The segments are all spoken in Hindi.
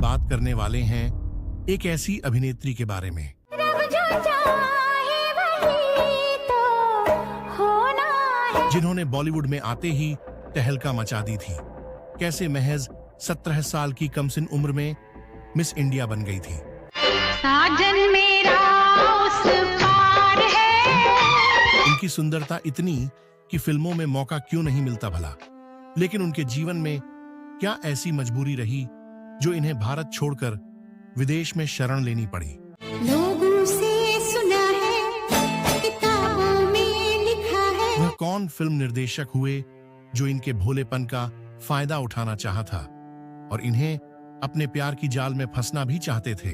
बात करने वाले हैं एक ऐसी अभिनेत्री के बारे में जिन्होंने बॉलीवुड में आते ही तहलका मचा दी थी। कैसे महज 17 साल की कमसिन उम्र में मिस इंडिया बन गई थी। साजन मेरा उस पार है। उनकी सुंदरता इतनी कि फिल्मों में मौका क्यों नहीं मिलता भला। लेकिन उनके जीवन में क्या ऐसी मजबूरी रही जो इन्हें भारत छोड़कर विदेश में शरण लेनी पड़ी। लोगों से सुना है, किताबों में लिखा है। वह कौन फिल्म निर्देशक हुए जो इनके भोलेपन का फायदा उठाना चाहा था और इन्हें अपने प्यार की जाल में फंसना भी चाहते थे।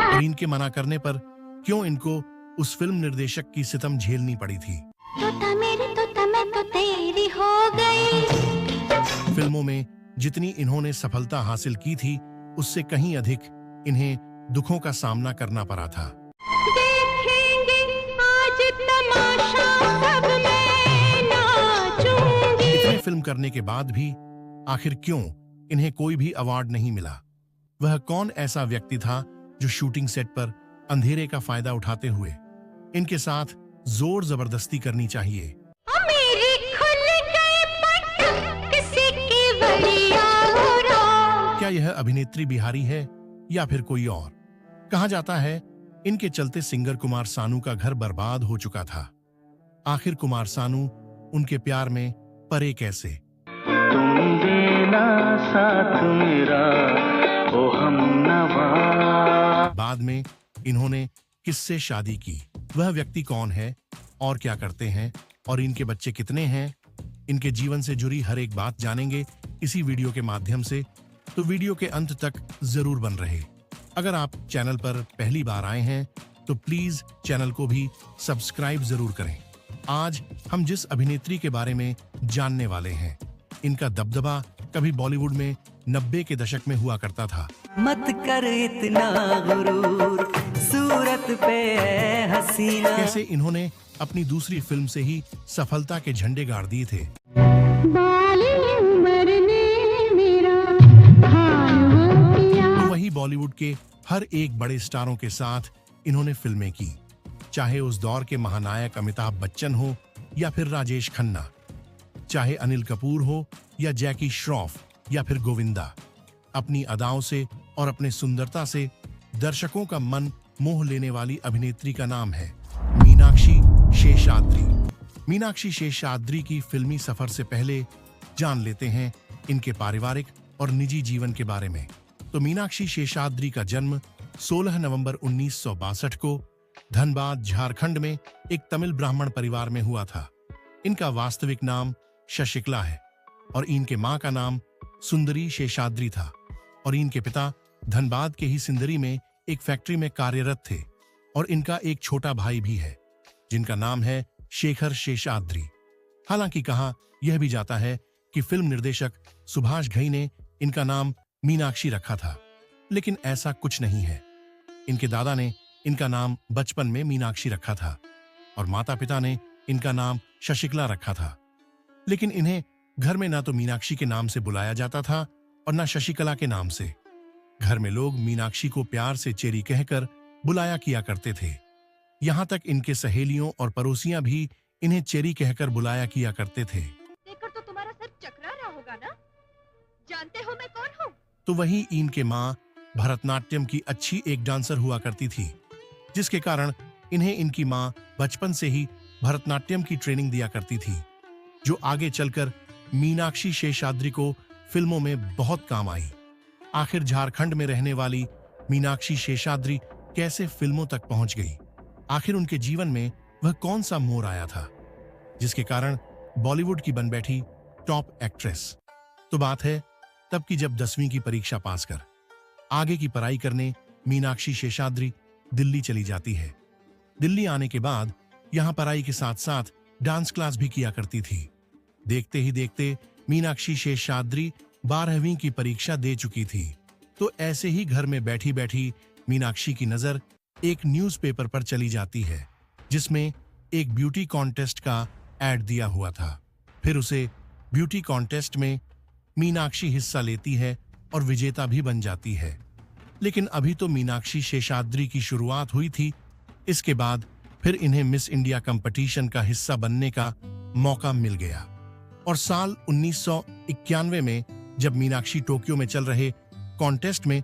और इनके मना करने पर क्यों इनको उस फिल्म निर्देशक की सितम झेलनी पड़ी थी। तोता मेरी तोता मैं तो तेरी हो गई। फिल्मों में जितनी इन्होंने सफलता हासिल की थी उससे कहीं अधिक इन्हें दुखों का सामना करना पड़ा था। देखेंगे आज तमाशा, सब मैं नाचूंगी। इतने फिल्म करने के बाद भी आखिर क्यों इन्हें कोई भी अवार्ड नहीं मिला। वह कौन ऐसा व्यक्ति था जो शूटिंग सेट पर अंधेरे का फायदा उठाते हुए इनके साथ जोर जबरदस्ती करनी चाहिए। मेरी खुल गए पट, किसी की बढ़िया हो रहा। क्या यह अभिनेत्री बिहारी है या फिर कोई और। कहा जाता है इनके चलते सिंगर कुमार सानू का घर बर्बाद हो चुका था। आखिर कुमार सानू उनके प्यार में परे कैसे। तुम देना साथ मेरा ओ हमनवा। बाद में इन्होंने किससे शादी की, वह व्यक्ति कौन है और क्या करते हैं और इनके बच्चे कितने हैं, इनके जीवन से जुड़ी हर एक बात जानेंगे इसी वीडियो के माध्यम से। तो वीडियो के अंत तक जरूर बन रहे। अगर आप चैनल पर पहली बार आए हैं तो प्लीज चैनल को भी सब्सक्राइब जरूर करें। आज हम जिस अभिनेत्री के बारे में जानने वाले हैं, इनका दबदबा कभी बॉलीवुड में 90 के दशक में हुआ करता था। मत कर इतना गुरूर, सूरत पे है हसीना। कैसे इन्होंने अपनी दूसरी फिल्म से ही सफलता के झंडे गाड़ दिए थे। तो वही बॉलीवुड के हर एक बड़े स्टारों के साथ इन्होंने फिल्में की, चाहे उस दौर के महानायक अमिताभ बच्चन हो या फिर राजेश खन्ना, चाहे अनिल कपूर हो या जैकी श्रॉफ या फिर गोविंदा। अपनी अदाओं से और अपने सुंदरता से दर्शकों का मन मोह लेने वाली अभिनेत्री का नाम है मीनाक्षी शेषाद्री। मीनाक्षी शेषाद्री की फिल्मी सफर से पहले जान लेते हैं इनके पारिवारिक और निजी जीवन के बारे में। तो मीनाक्षी शेषाद्री का जन्म 16 नवंबर 1962 को धनबाद झारखंड में एक तमिल ब्राह्मण परिवार में हुआ था। इनका वास्तविक नाम शशिकला है और इनके मां का नाम सुंदरी शेषाद्री था और इनके पिता धनबाद के ही सिंदरी में एक फैक्ट्री में कार्यरत थे और इनका एक छोटा भाई भी है जिनका नाम है शेखर शेषाद्री। हालांकि कहा यह भी जाता है कि फिल्म निर्देशक सुभाष घई ने इनका नाम मीनाक्षी रखा था, लेकिन ऐसा कुछ नहीं है। इनके दादा ने इनका नाम बचपन में मीनाक्षी रखा था और माता पिता ने इनका नाम शशिकला रखा था। लेकिन इन्हें घर में ना तो मीनाक्षी के नाम से बुलाया जाता था और ना शशिकला के नाम से। घर में लोग मीनाक्षी को प्यार से चेरी कहकर बुलाया किया करते थे। यहाँ तक इनके सहेलियों और पड़ोसियां भी इन्हें चेरी कहकर बुलाया किया करते थे। देखकर तो तुम्हारा सर चकरा रहा होगा ना? जानते हो मैं कौन हूँ? तो वही इनके माँ भरतनाट्यम की अच्छी एक डांसर हुआ करती थी, जिसके कारण इन्हें इनकी माँ बचपन से ही भरतनाट्यम की ट्रेनिंग दिया करती थी, जो आगे चलकर मीनाक्षी शेषाद्री को फिल्मों में बहुत काम आई। आखिर झारखंड में रहने वाली मीनाक्षी शेषाद्री कैसे फिल्मों तक पहुंच गई। आखिर उनके जीवन में वह कौन सा मोड़ आया था जिसके कारण बॉलीवुड की बन बैठी टॉप एक्ट्रेस। तो बात है तब की, जब 10वीं की परीक्षा पास कर आगे की पढ़ाई करने मीनाक्षी शेषाद्री दिल्ली चली जाती है। दिल्ली आने के बाद यहाँ पढ़ाई के साथ साथ डांस क्लास भी किया करती थी। देखते ही देखते मीनाक्षी शेषाद्री 12वीं की परीक्षा दे चुकी थी। तो ऐसे ही घर में बैठी बैठी मीनाक्षी की नजर एक न्यूज़पेपर पर चली जाती है, जिसमें एक ब्यूटी कॉन्टेस्ट का एड दिया हुआ था। फिर उसे ब्यूटी कॉन्टेस्ट में मीनाक्षी हिस्सा लेती है और विजेता भी बन जाती है। लेकिन अभी तो मीनाक्षी शेषाद्री की शुरुआत हुई थी। इसके बाद फिर इन्हें मिस इंडिया कंपटीशन का हिस्सा बनने का मौका मिल गया और साल 1991 में जब मीनाक्षी टोक्यो में चल रहे कॉन्टेस्ट में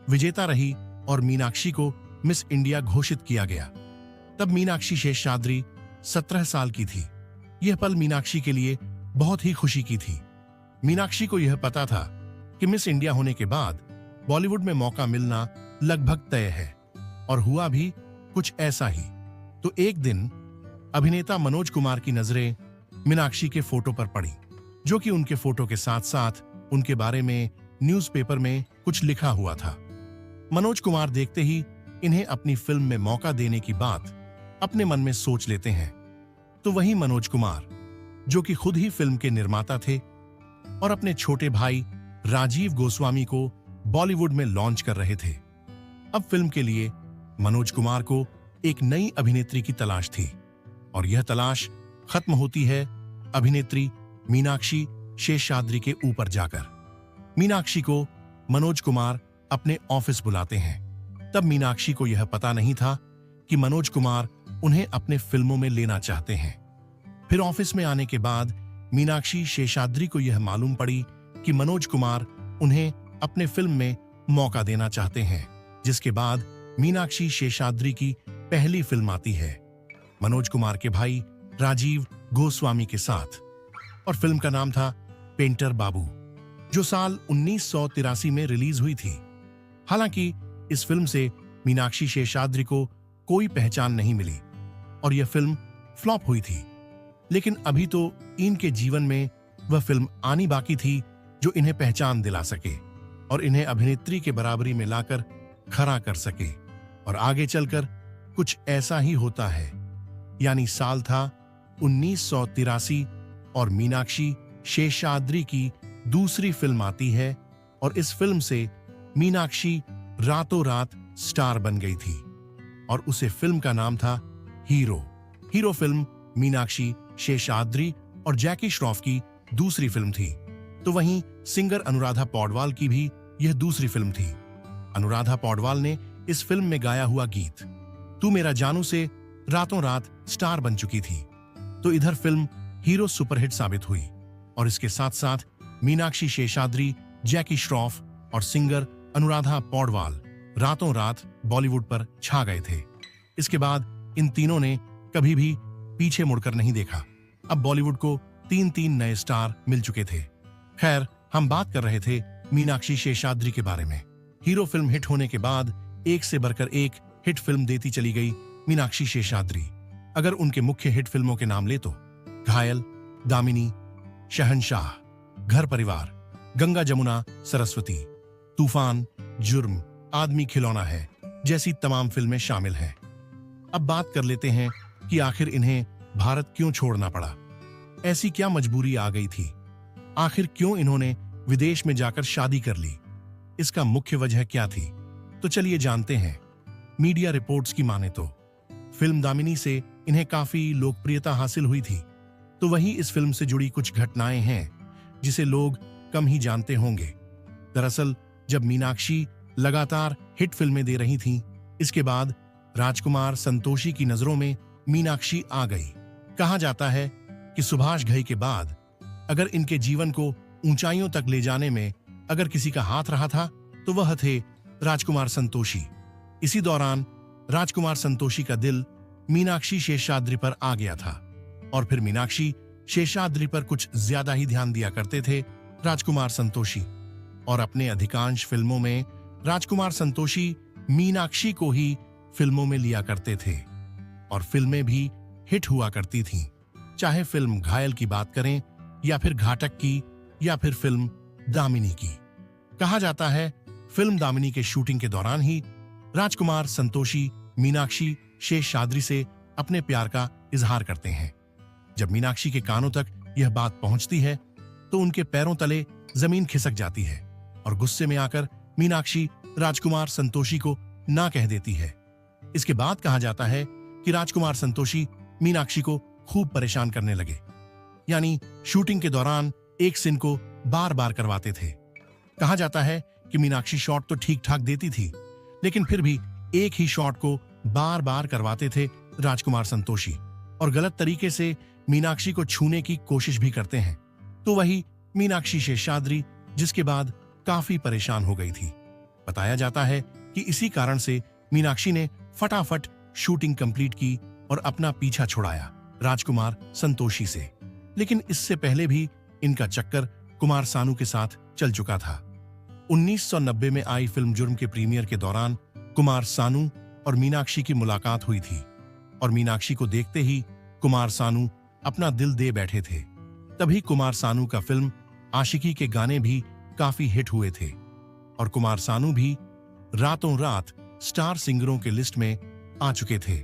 विजेता रही और मीनाक्षी को मिस इंडिया घोषित किया गया, तब मीनाक्षी शेषाद्री 17 साल की थी। यह पल मीनाक्षी के लिए बहुत ही खुशी की थी। मीनाक्षी को यह पता था कि मिस इंडिया होने के बाद बॉलीवुड में मौका मिलना लगभग तय है, और हुआ भी कुछ ऐसा ही। तो एक दिन अभिनेता मनोज कुमार की नजरें मीनाक्षी के फोटो पर पड़ी, जो कि उनके फोटो के साथ साथ उनके बारे में न्यूज़पेपर में कुछ लिखा हुआ था। मनोज कुमार देखते ही इन्हें अपनी फिल्म में मौका देने की बात अपने मन में सोच लेते हैं। तो वही मनोज कुमार, जो कि खुद ही फिल्म के निर्माता थे और अपने छोटे भाई राजीव गोस्वामी को बॉलीवुड में लॉन्च कर रहे थे, अब फिल्म के लिए मनोज कुमार को एक नई अभिनेत्री की तलाश थी, और यह तलाश खत्म होती है अभिनेत्री मीनाक्षी शेषाद्री के ऊपर जाकर। मीनाक्षी को मनोज कुमार अपने ऑफिस बुलाते हैं। तब मीनाक्षी को यह पता नहीं था कि मनोज कुमार उन्हें अपने फिल्मों में लेना चाहते हैं। फिर ऑफिस में आने के बाद मीनाक्षी शेषाद्री को यह मालूम पड़ी कि मनोज कुमार उन्हें अपने फिल्म में मौका देना चाहते हैं, जिसके बाद मीनाक्षी शेषाद्री की पहली फिल्म आती है मनोज कुमार के भाई राजीव गोस्वामी के साथ, और फिल्म का नाम था पेंटर बाबू, जो साल 1983 में रिलीज हुई थी। हालांकि इस फिल्म से मीनाक्षी शेषाद्री को कोई पहचान नहीं मिली और यह फिल्म फ्लॉप हुई थी, लेकिन अभी तो इनके जीवन में वह फिल्म आनी बाकी थी जो इन्हें पहचान दिला सके और इन्हें अभिनेत्री के बराबरी में लाकर खड़ा कर सके। और आगे चलकर कुछ ऐसा ही होता है, यानी साल था 1983 और मीनाक्षी शेषाद्री की दूसरी फिल्म आती है, और इस फिल्म से मीनाक्षी रातों रात स्टार बन गई थी, और उसे फिल्म का नाम था hero. Hero film Meenakshi Seshadri और जैकी श्रॉफ की दूसरी फिल्म थी। तो वहीं सिंगर अनुराधा पौडवाल की भी यह दूसरी फिल्म थी। अनुराधा पौडवाल ने इस फिल्म में गाया हुआ गीत तू मेरा जानू से रातों रात स्टार बन चुकी थी। तो इधर फिल्म हीरो सुपरहिट साबित हुई, और इसके साथ साथ मीनाक्षी शेषाद्री, जैकी श्रॉफ और सिंगर अनुराधा पौडवाल रातों रात बॉलीवुड पर छा गए थे। इसके बाद इन तीनों ने कभी भी पीछे मुड़कर नहीं देखा। अब बॉलीवुड को 3 नए स्टार मिल चुके थे। खैर, हम बात कर रहे थे मीनाक्षी शेषाद्री के बारे में। हीरो फिल्म हिट होने के बाद एक से बढ़कर एक हिट फिल्म देती चली गई मीनाक्षी शेषाद्री। अगर उनके मुख्य हिट फिल्मों के नाम ले तो घायल, दामिनी, शहंशाह, घर परिवार, गंगा जमुना सरस्वती, तूफान, जुर्म, आदमी खिलौना है जैसी तमाम फिल्में शामिल हैं। अब बात कर लेते हैं कि आखिर इन्हें भारत क्यों छोड़ना पड़ा। ऐसी क्या मजबूरी आ गई थी? आखिर क्यों इन्होंने विदेश में जाकर शादी कर ली? इसका मुख्य वजह क्या थी? तो चलिए जानते हैं। मीडिया रिपोर्ट्स की माने तो फिल्म दामिनी से इन्हें काफी लोकप्रियता हासिल हुई थी। तो वहीं इस फिल्म से जुड़ी कुछ घटनाएं हैं जिसे लोग कम ही जानते होंगे। दरअसल जब मीनाक्षी लगातार हिट फिल्में दे रही थीं, इसके बाद राजकुमार संतोषी की नजरों में मीनाक्षी आ गई। कहा जाता है कि सुभाष घई के बाद अगर इनके जीवन को ऊंचाइयों तक ले जाने में अगर किसी का हाथ रहा था तो वह थे राजकुमार संतोषी। इसी दौरान राजकुमार संतोषी का दिल मीनाक्षी शेषाद्री पर आ गया था, और फिर मीनाक्षी शेषाद्री पर कुछ ज्यादा ही ध्यान दिया करते थे राजकुमार संतोषी, और अपने अधिकांश फिल्मों में राजकुमार संतोषी मीनाक्षी को ही फिल्मों में लिया करते थे, और फिल्में भी हिट हुआ करती थीं। चाहे फिल्म घायल की बात करें या फिर घाटक की या फिर फिल्म दामिनी की। कहा जाता है फिल्म दामिनी के शूटिंग के दौरान ही राजकुमार संतोषी मीनाक्षी शेषाद्री से अपने प्यार का इजहार करते हैं। जब मीनाक्षी के कानों तक यह बात पहुंचती है तो उनके पैरों तले जमीन खिसक जाती है, और गुस्से में आकर मीनाक्षी राजकुमार संतोषी को ना कह देती है। इसके बाद कहा जाता है कि राजकुमार संतोषी मीनाक्षी को खूब परेशान करने लगे। यानी शूटिंग के दौरान एक सीन को बार बार करवाते थे। कहा जाता है कि मीनाक्षी शॉट तो ठीक ठाक देती थी, लेकिन फिर भी एक ही शॉट को बार बार करवाते थे राजकुमार संतोषी, और गलत तरीके से मीनाक्षी को छूने की कोशिश भी करते हैं। तो वही मीनाक्षी शेषाद्री, जिसके बाद काफी परेशान हो गई थी। बताया जाता है कि इसी कारण से मीनाक्षी ने फटाफट शूटिंग कंप्लीट की और अपना पीछा छुड़ाया राजकुमार संतोषी से। लेकिन इससे पहले भी इनका चक्कर कुमार सानू के साथ चल चुका था। 1990 में आई फिल्म जुर्म के प्रीमियर के दौरान कुमार सानू और मीनाक्षी की मुलाकात हुई थी, और मीनाक्षी को देखते ही कुमार सानू अपना दिल दे बैठे थे। तभी कुमार सानू का फिल्म आशिकी के गाने भी काफी हिट हुए थे, और कुमार सानू भी रातों रात स्टार सिंगरों के लिस्ट में आ चुके थे।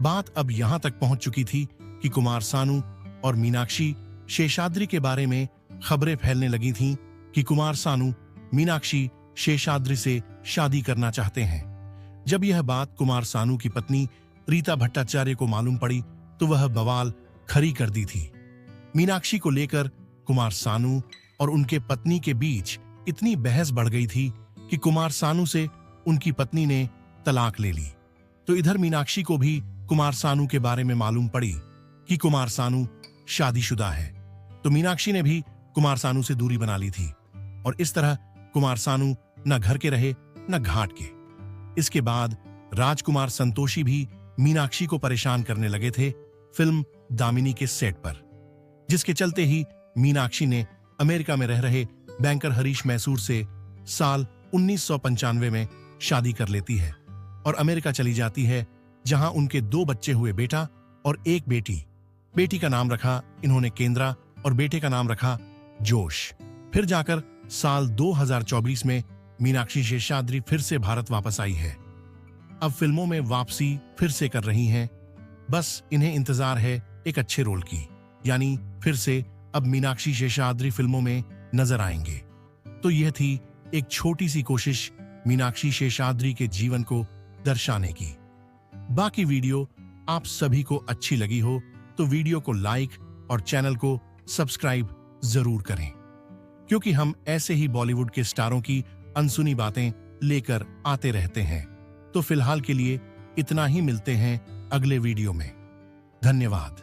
बात अब यहां तक पहुंच चुकी थी कि कुमार सानू और मीनाक्षी शेषाद्री के बारे में खबरें फैलने लगी थीं कि कुमार सानू मीनाक्षी शेषाद्री से शादी करना चाहते हैं। जब यह बात कुमार सानू की पत्नी रीता भट्टाचार्य को मालूम पड़ी तो वह बवाल खड़ी कर दी थी। मीनाक्षी को लेकर कुमार सानू और उनके पत्नी के बीच इतनी बहस बढ़ गई थी कि कुमार सानू से उनकी पत्नी ने तलाक ले ली। तो इधर मीनाक्षी को भी कुमार सानू के बारे में मालूम पड़ी कि कुमार सानू शादीशुदा है, तो मीनाक्षी ने भी कुमार सानू से दूरी बना ली थी, और इस तरह कुमार सानू न घर के रहे न घाट के। इसके बाद राजकुमार संतोषी भी मीनाक्षी को परेशान करने लगे थे फिल्म दामिनी के सेट पर, जिसके चलते ही मीनाक्षी ने अमेरिका में रह रहे बैंकर हरीश मैसूर से साल 1995 में शादी कर लेती है और अमेरिका चली जाती है, जहां उनके 2 बच्चे हुए, बेटा और एक बेटी। बेटी का नाम रखा इन्होंने केंद्रा और बेटे का नाम रखा जोश। फिर जाकर साल 2024 में मीनाक्षी शेषाद्री फिर से भारत वापस आई है। अब फिल्मों में वापसी फिर से कर रही हैं। बस इन्हें इंतजार है एक अच्छे रोल की, यानी फिर से अब मीनाक्षी शेषाद्री फिल्मों में नजर आएंगे। तो यह थी एक छोटी सी कोशिश मीनाक्षी शेषाद्री के जीवन को दर्शाने की। बाकी वीडियो आप सभी को अच्छी लगी हो तो वीडियो को लाइक और चैनल को सब्सक्राइब जरूर करें, क्योंकि हम ऐसे ही बॉलीवुड के स्टारों की अनसुनी बातें लेकर आते रहते हैं। तो फिलहाल के लिए इतना ही, मिलते हैं अगले वीडियो में। धन्यवाद।